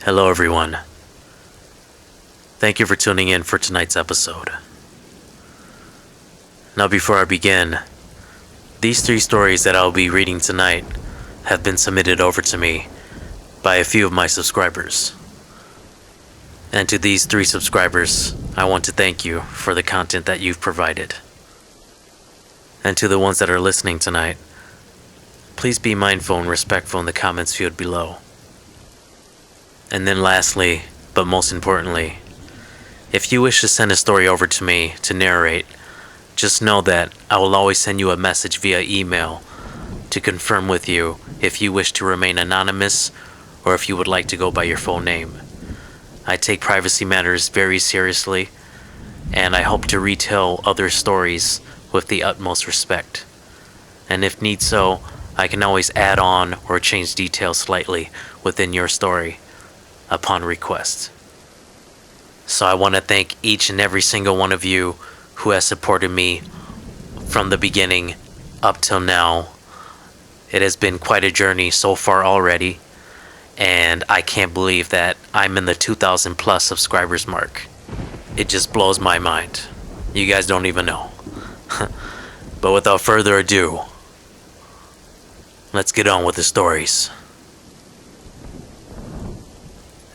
Hello, everyone. Thank you for tuning in for tonight's episode. Now, before I begin, these 3 stories that I'll be reading tonight have been submitted over to me by a few of my subscribers. And to these 3 subscribers, I want to thank you for the content that you've provided. And to the ones that are listening tonight, please be mindful and respectful in the comments field below. And then lastly, but most importantly, if you wish to send a story over to me to narrate, just know that I will always send you a message via email to confirm with you if you wish to remain anonymous or if you would like to go by your full name. I take privacy matters very seriously, and I hope to retell other stories with the utmost respect. And if need so, I can always add on or change details slightly within your story upon request. So I want to thank each and every single one of you who has supported me from the beginning up till now. It has been quite a journey so far already, and I can't believe that I'm in the 2,000 plus subscribers mark. It just blows my mind. You guys don't even know. But without further ado, let's get on with the stories.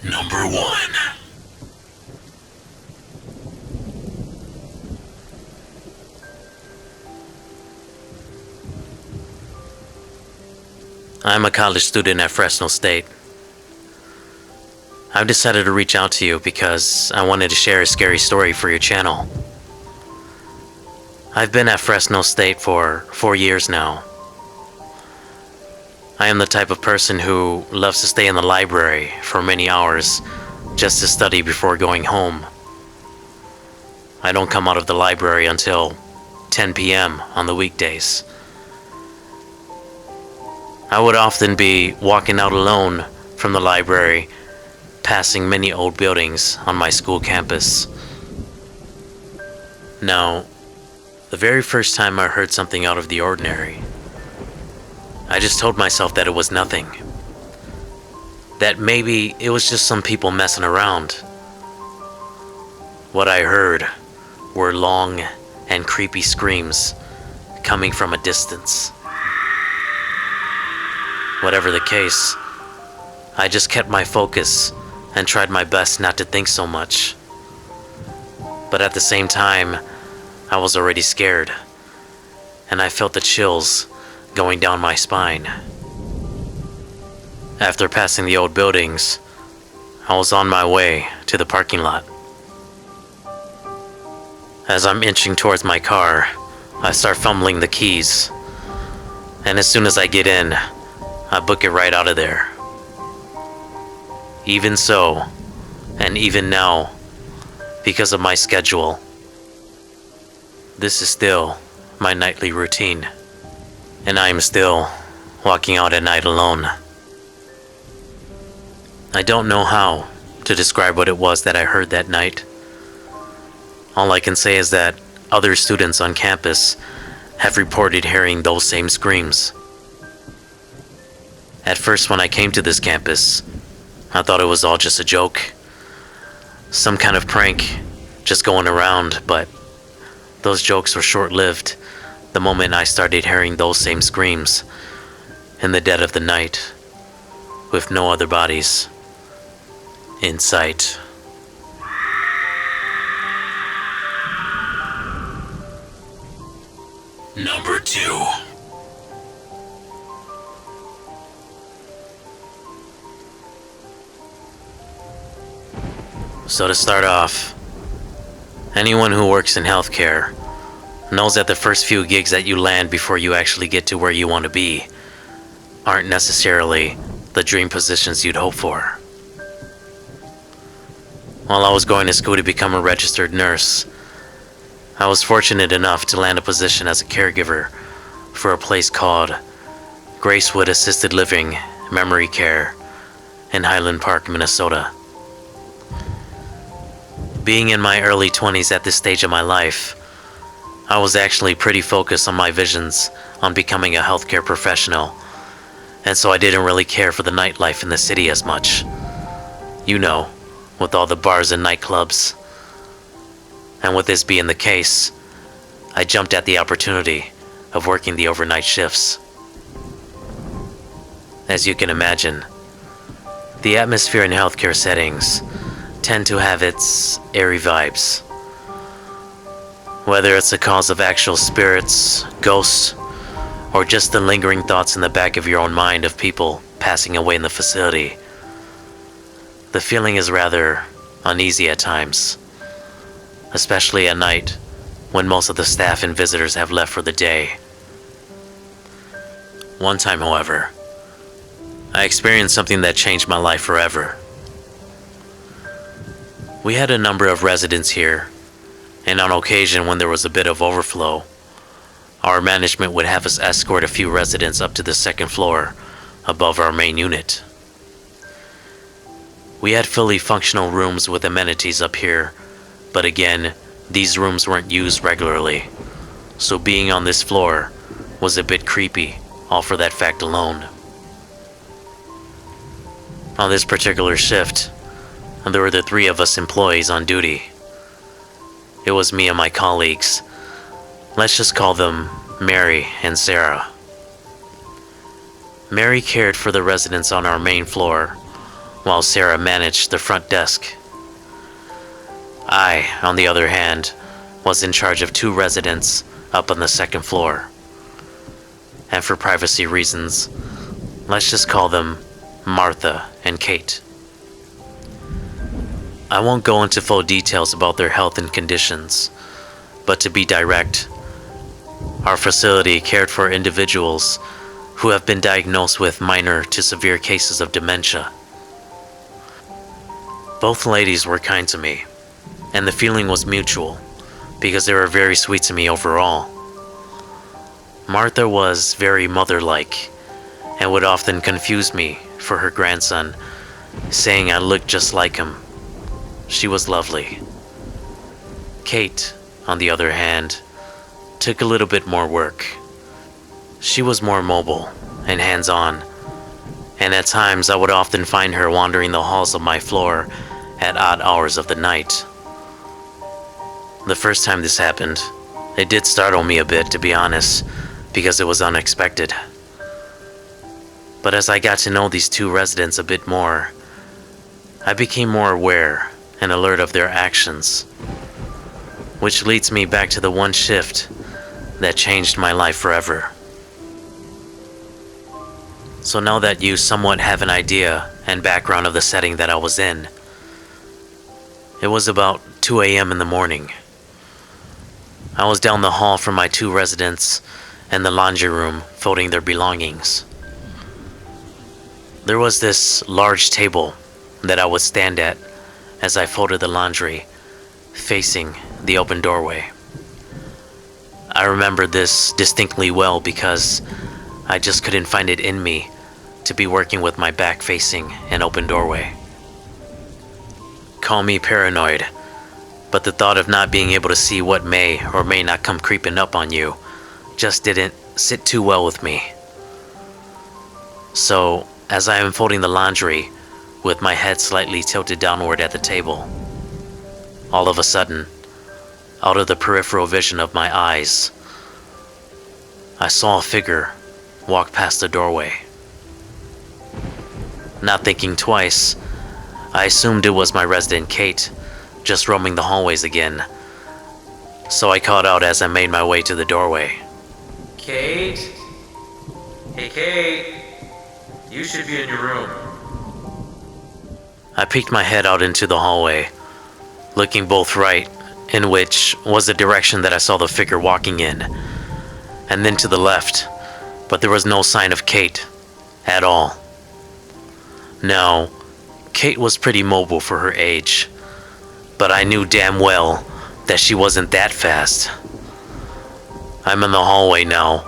Number 1. I'm a college student at Fresno State. I've decided to reach out to you because I wanted to share a scary story for your channel. I've been at Fresno State for 4 years now. I am the type of person who loves to stay in the library for many hours just to study before going home. I don't come out of the library until 10 p.m. on the weekdays. I would often be walking out alone from the library, passing many old buildings on my school campus. Now, the very first time I heard something out of the ordinary, I just told myself that it was nothing. That maybe it was just some people messing around. What I heard were long and creepy screams coming from a distance. Whatever the case, I just kept my focus and tried my best not to think so much. But at the same time, I was already scared, and I felt the chills going down my spine. After passing the old buildings, I was on my way to the parking lot. As I'm inching towards my car, I start fumbling the keys, and as soon as I get in, I book it right out of there. Even so, and even now, because of my schedule, this is still my nightly routine, and I am still walking out at night alone. I don't know how to describe what it was that I heard that night. All I can say is that other students on campus have reported hearing those same screams. At first, when I came to this campus, I thought it was all just a joke, some kind of prank just going around, but those jokes were short-lived the moment I started hearing those same screams in the dead of the night, with no other bodies in sight. Number 2. So to start off, anyone who works in healthcare knows that the first few gigs that you land before you actually get to where you want to be aren't necessarily the dream positions you'd hope for. While I was going to school to become a registered nurse, I was fortunate enough to land a position as a caregiver for a place called Gracewood Assisted Living Memory Care in Highland Park, Minnesota. Being in my early 20s at this stage of my life, I was actually pretty focused on my visions on becoming a healthcare professional, and so I didn't really care for the nightlife in the city as much. You know, with all the bars and nightclubs. And with this being the case, I jumped at the opportunity of working the overnight shifts. As you can imagine, the atmosphere in healthcare settings tend to have its airy vibes. Whether it's a cause of actual spirits, ghosts, or just the lingering thoughts in the back of your own mind of people passing away in the facility, the feeling is rather uneasy at times, especially at night when most of the staff and visitors have left for the day. One time, however, I experienced something that changed my life forever. We had a number of residents here, and on occasion when there was a bit of overflow, our management would have us escort a few residents up to the second floor above our main unit. We had fully functional rooms with amenities up here, but again, these rooms weren't used regularly, so being on this floor was a bit creepy, all for that fact alone. On this particular shift, there were the three of us employees on duty. It was me and my colleagues. Let's just call them Mary and Sarah. Mary cared for the residents on our main floor, while Sarah managed the front desk. I, on the other hand, was in charge of two residents up on the second floor. And for privacy reasons, let's just call them Martha and Kate. I won't go into full details about their health and conditions, but to be direct, our facility cared for individuals who have been diagnosed with minor to severe cases of dementia. Both ladies were kind to me, and the feeling was mutual, because they were very sweet to me overall. Martha was very mother-like, and would often confuse me for her grandson, saying I looked just like him. She was lovely. Kate, on the other hand, took a little bit more work. She was more mobile and hands-on, and at times I would often find her wandering the halls of my floor at odd hours of the night. The first time this happened, it did startle me a bit, to be honest, because it was unexpected. But as I got to know these two residents a bit more, I became more aware and alert of their actions, which leads me back to the one shift that changed my life forever. So now that you somewhat have an idea and background of the setting that I was in, it was about 2 a.m. in the morning. I was down the hall from my two residents and the laundry room folding their belongings. There was this large table that I would stand at as I folded the laundry, facing the open doorway. I remember this distinctly well because I just couldn't find it in me to be working with my back facing an open doorway. Call me paranoid, but the thought of not being able to see what may or may not come creeping up on you just didn't sit too well with me. So, as I am folding the laundry, with my head slightly tilted downward at the table, all of a sudden, out of the peripheral vision of my eyes, I saw a figure walk past the doorway. Not thinking twice, I assumed it was my resident Kate, just roaming the hallways again, so I called out as I made my way to the doorway. Kate? Hey Kate, you should be in your room. I peeked my head out into the hallway, looking both right, in which was the direction that I saw the figure walking in, and then to the left, but there was no sign of Kate at all. Now, Kate was pretty mobile for her age, but I knew damn well that she wasn't that fast. I'm in the hallway now,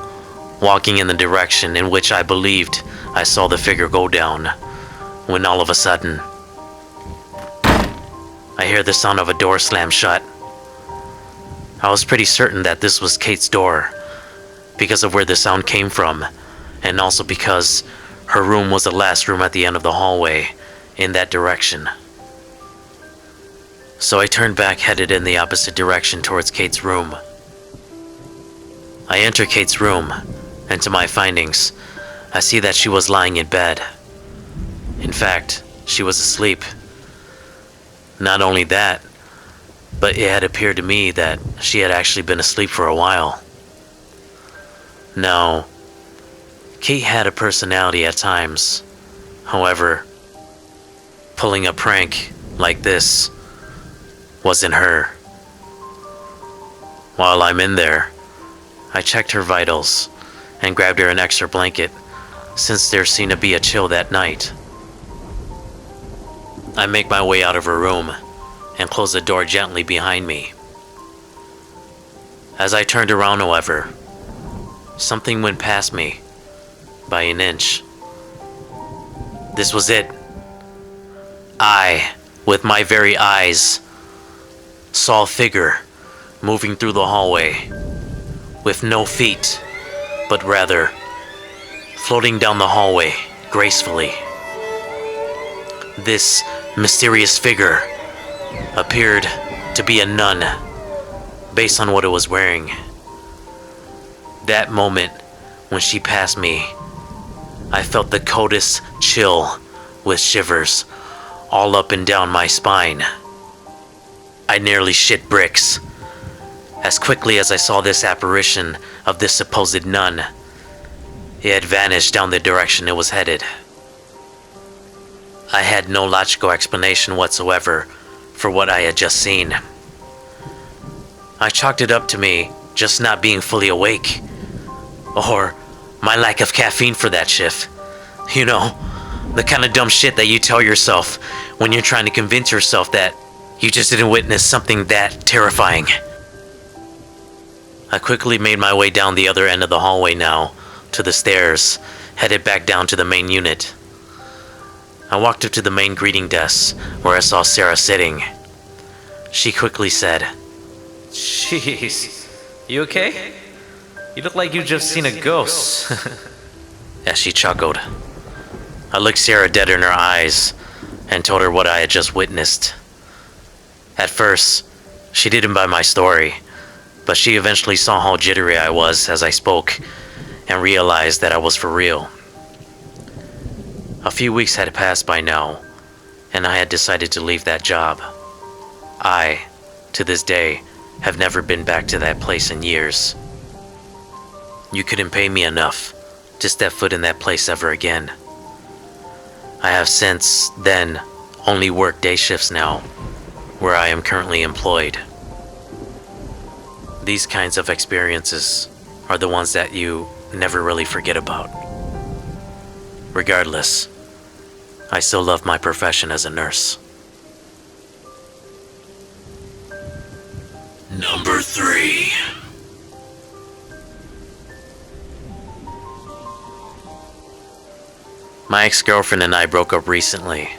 walking in the direction in which I believed I saw the figure go down, when all of a sudden, I hear the sound of a door slam shut. I was pretty certain that this was Kate's door, because of where the sound came from, and also because her room was the last room at the end of the hallway in that direction. So I turned back, headed in the opposite direction towards Kate's room. I enter Kate's room, and to my findings, I see that she was lying in bed. In fact, she was asleep. Not only that, but it had appeared to me that she had actually been asleep for a while. Now, Kate had a personality at times. However, pulling a prank like this wasn't her. While I'm in there, I checked her vitals and grabbed her an extra blanket since there seemed to be a chill that night. I make my way out of her room and close the door gently behind me. As I turned around, however, something went past me by an inch. This was it. I, with my very eyes, saw a figure moving through the hallway with no feet, but rather floating down the hallway gracefully. This mysterious figure appeared to be a nun based on what it was wearing. That moment when she passed me, I felt the coldest chill with shivers all up and down my spine. I nearly shit bricks. As quickly as I saw this apparition of this supposed nun, it had vanished down the direction it was headed. I had no logical explanation whatsoever for what I had just seen. I chalked it up to me just not being fully awake, or my lack of caffeine for that shift. You know, the kind of dumb shit that you tell yourself when you're trying to convince yourself that you just didn't witness something that terrifying. I quickly made my way down the other end of the hallway now, to the stairs, headed back down to the main unit. I walked up to the main greeting desk, where I saw Sarah sitting. She quickly said, Jeez, you okay? You look like you've just seen a ghost. as she chuckled. I looked Sarah dead in her eyes and told her what I had just witnessed. At first, she didn't buy my story, but she eventually saw how jittery I was as I spoke and realized that I was for real. A few weeks had passed by now, and I had decided to leave that job. I, to this day, have never been back to that place in years. You couldn't pay me enough to step foot in that place ever again. I have since then only worked day shifts now, where I am currently employed. These kinds of experiences are the ones that you never really forget about. Regardless, I still love my profession as a nurse. Number 3. My ex-girlfriend and I broke up recently.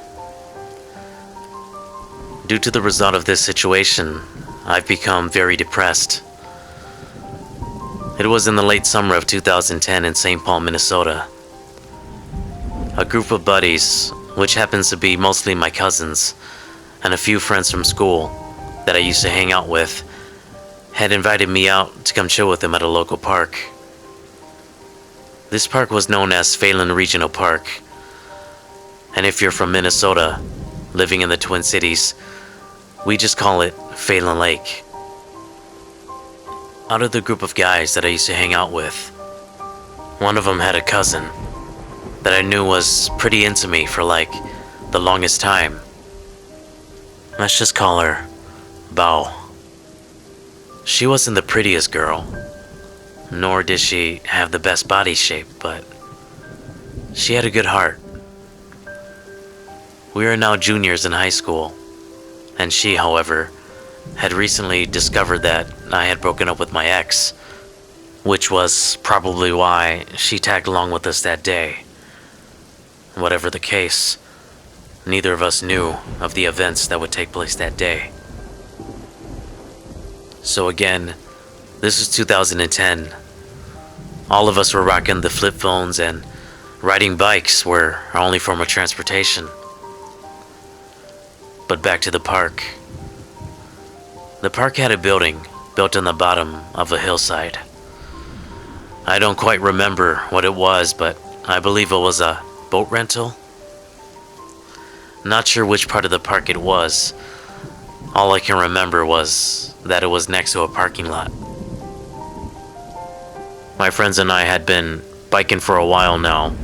Due to the result of this situation, I've become very depressed. It was in the late summer of 2010 in St. Paul, Minnesota. A group of buddies, which happens to be mostly my cousins and a few friends from school that I used to hang out with, had invited me out to come chill with them at a local park. This park was known as Phelan Regional Park, and if you're from Minnesota, living in the Twin Cities, we just call it Phelan Lake. Out of the group of guys that I used to hang out with, one of them had a cousin that I knew was pretty into me for like the longest time. Let's just call her Bao. She wasn't the prettiest girl, nor did she have the best body shape, but she had a good heart. We are now juniors in high school, and she, however, had recently discovered that I had broken up with my ex, which was probably why she tagged along with us that day. Whatever the case, neither of us knew of the events that would take place that day. So again, this is 2010. All of us were rocking the flip phones, and riding bikes were our only form of transportation. But back to the park. The park had a building built on the bottom of a hillside. I don't quite remember what it was, but I believe it was a boat rental. Not sure which part of the park it was. All I can remember was that it was next to a parking lot. My friends and I had been biking for a while now,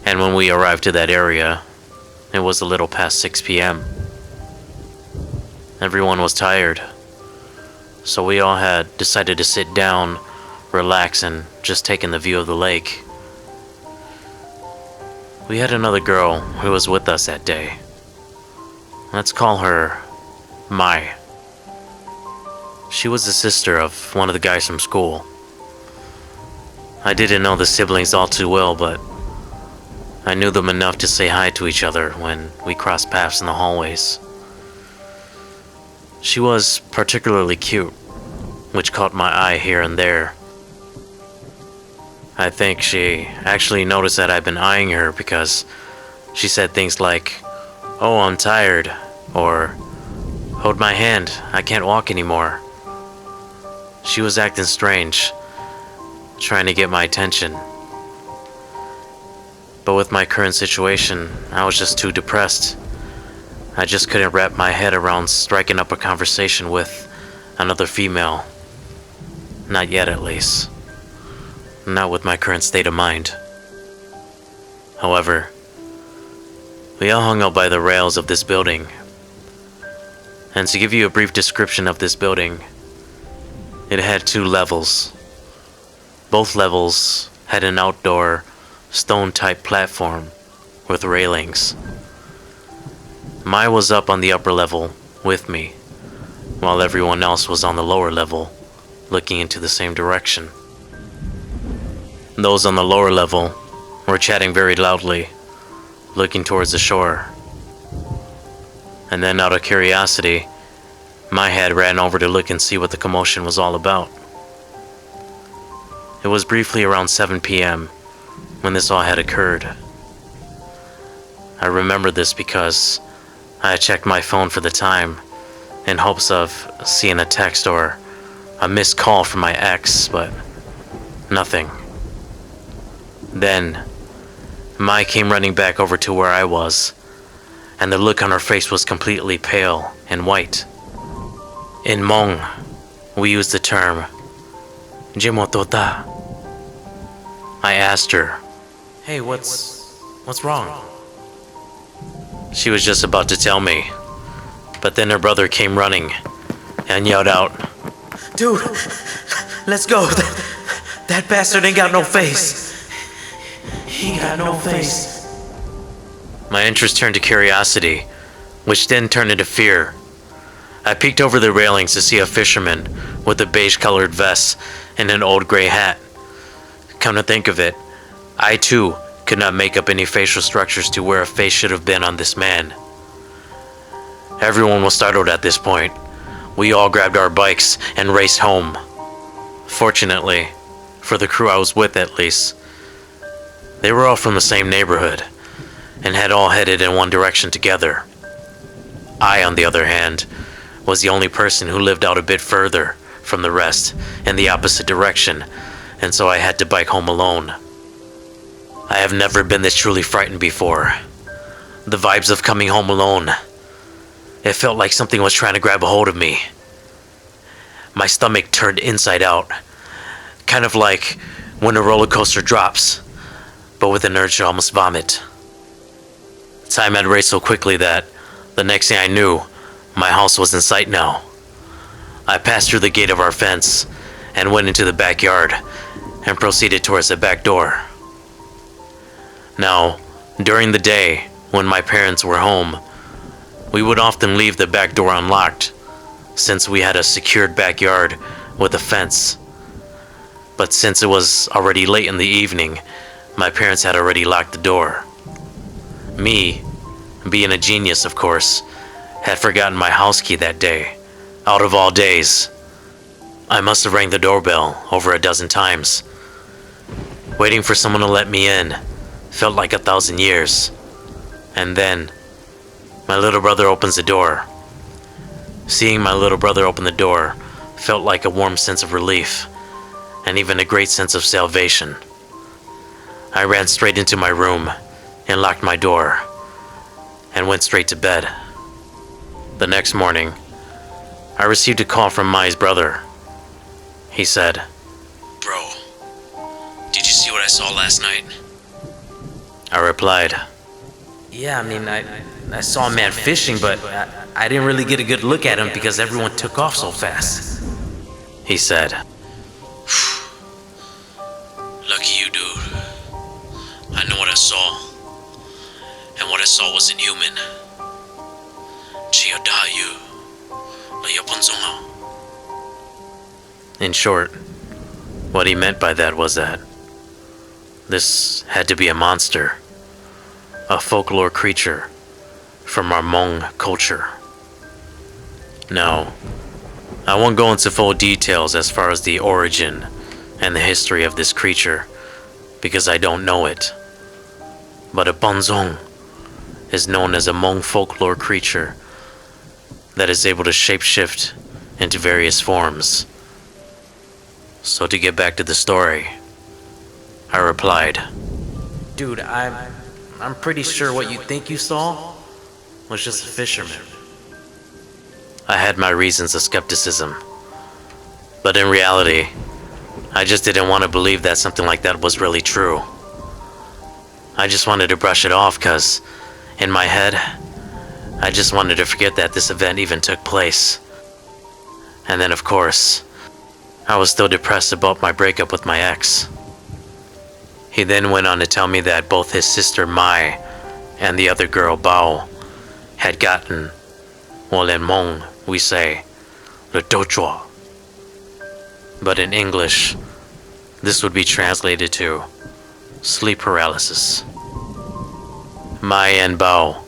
and when we arrived to that area, it was a little past 6 p.m. Everyone was tired, so we all had decided to sit down, relax, and just take in the view of the lake. We had another girl who was with us that day. Let's call her Mai. She was the sister of one of the guys from school. I didn't know the siblings all too well, but I knew them enough to say hi to each other when we crossed paths in the hallways. She was particularly cute, which caught my eye here and there. I think she actually noticed that I'd been eyeing her because she said things like, "Oh, I'm tired," or "Hold my hand, I can't walk anymore." She was acting strange, trying to get my attention. But with my current situation, I was just too depressed. I just couldn't wrap my head around striking up a conversation with another female. Not yet, at least. Not with my current state of mind. However, we all hung out by the rails of this building. And to give you a brief description of this building, it had 2 levels. Both levels had an outdoor, stone-type platform with railings. Mai was up on the upper level with me, while everyone else was on the lower level, looking into the same direction. Those on the lower level were chatting very loudly, looking towards the shore. And then, out of curiosity, my head ran over to look and see what the commotion was all about. It was briefly around 7 p.m. when this all had occurred. I remember this because I had checked my phone for the time in hopes of seeing a text or a missed call from my ex, but nothing. Then, Mai came running back over to where I was, and the look on her face was completely pale and white. In Hmong, we use the term "Jimotota." I asked her, "Hey, what's wrong?" She was just about to tell me, but then her brother came running and yelled out, "Dude, let's go. That bastard ain't got no face. He got no face." My interest turned to curiosity, which then turned into fear. I peeked over the railings to see a fisherman with a beige-colored vest and an old gray hat. Come to think of it, I too could not make up any facial structures to where a face should have been on this man. Everyone was startled at this point. We all grabbed our bikes and raced home. Fortunately, for the crew I was with at least, they were all from the same neighborhood and had all headed in one direction together. I, on the other hand, was the only person who lived out a bit further from the rest in the opposite direction, and so I had to bike home alone. I have never been this truly frightened before. The vibes of coming home alone. It felt like something was trying to grab a hold of me. My stomach turned inside out, kind of like when a roller coaster drops, but with an urge to almost vomit. Time had raced so quickly that the next thing I knew, my house was in sight now. I passed through the gate of our fence and went into the backyard and proceeded towards the back door. Now, during the day, when my parents were home, we would often leave the back door unlocked, since we had a secured backyard with a fence. But since it was already late in the evening, my parents had already locked the door. Me, being a genius of course, had forgotten my house key that day, out of all days. I must have rang the doorbell over a dozen times. Waiting for someone to let me in felt like 1,000 years. And then, my little brother opens the door. Seeing my little brother open the door felt like a warm sense of relief, and even a great sense of salvation. I ran straight into my room and locked my door, and went straight to bed. The next morning, I received a call from Mai's brother. He said, "Bro, did you see what I saw last night?" I replied, Yeah, I saw a man fishing, but I didn't really get a good look at him because everyone took off so fast. He said, "Lucky you, dude. I know what I saw, and what I saw wasn't human. In short, what he meant by that was that this had to be a monster, a folklore creature from our Hmong culture. Now, I won't go into full details as far as the origin and the history of this creature, because I don't know it. But a Bonzong is known as a Hmong folklore creature that is able to shapeshift into various forms. So to get back to the story, I replied, Dude, I'm pretty sure what you think you saw was just a fisherman. I had my reasons of skepticism, but in reality, I just didn't want to believe that something like that was really true. I just wanted to brush it off because, in my head, I just wanted to forget that this event even took place. And then, of course, I was still depressed about my breakup with my ex. He then went on to tell me that both his sister Mai and the other girl Bao had gotten, well, in Hmong we say, le dochua. But in English, this would be translated to sleep paralysis. Mai and Bao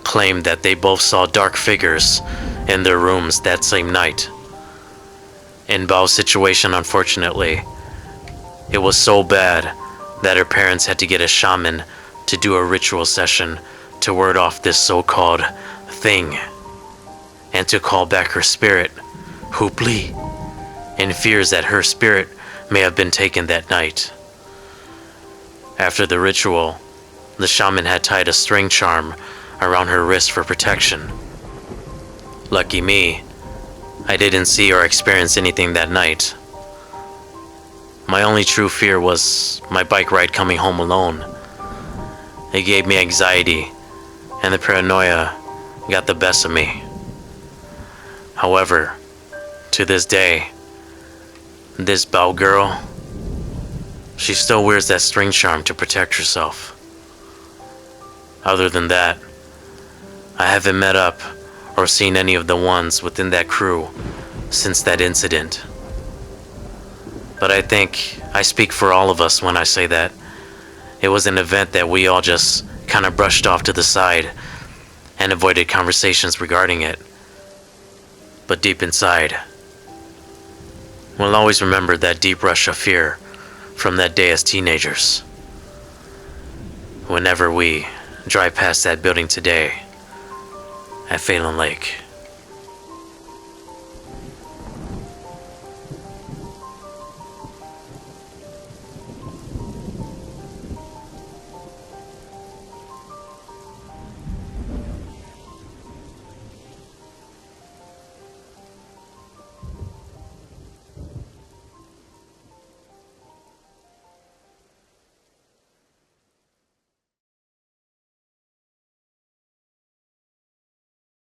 claimed that they both saw dark figures in their rooms that same night. In Bao's situation, unfortunately, it was so bad that her parents had to get a shaman to do a ritual session to ward off this so-called thing, and to call back her spirit, Hupli, in fears that her spirit may have been taken that night. After the ritual, the shaman had tied a string charm around her wrist for protection. Lucky me, I didn't see or experience anything that night. My only true fear was my bike ride coming home alone. It gave me anxiety, and the paranoia got the best of me. However, to this day, this Bao girl, she still wears that string charm to protect herself. Other than that, I haven't met up or seen any of the ones within that crew since that incident. But I think I speak for all of us when I say that it was an event that we all just kind of brushed off to the side and avoided conversations regarding it. But deep inside, we'll always remember that deep rush of fear from that day as teenagers. Whenever we drive past that building today at Phelan Lake.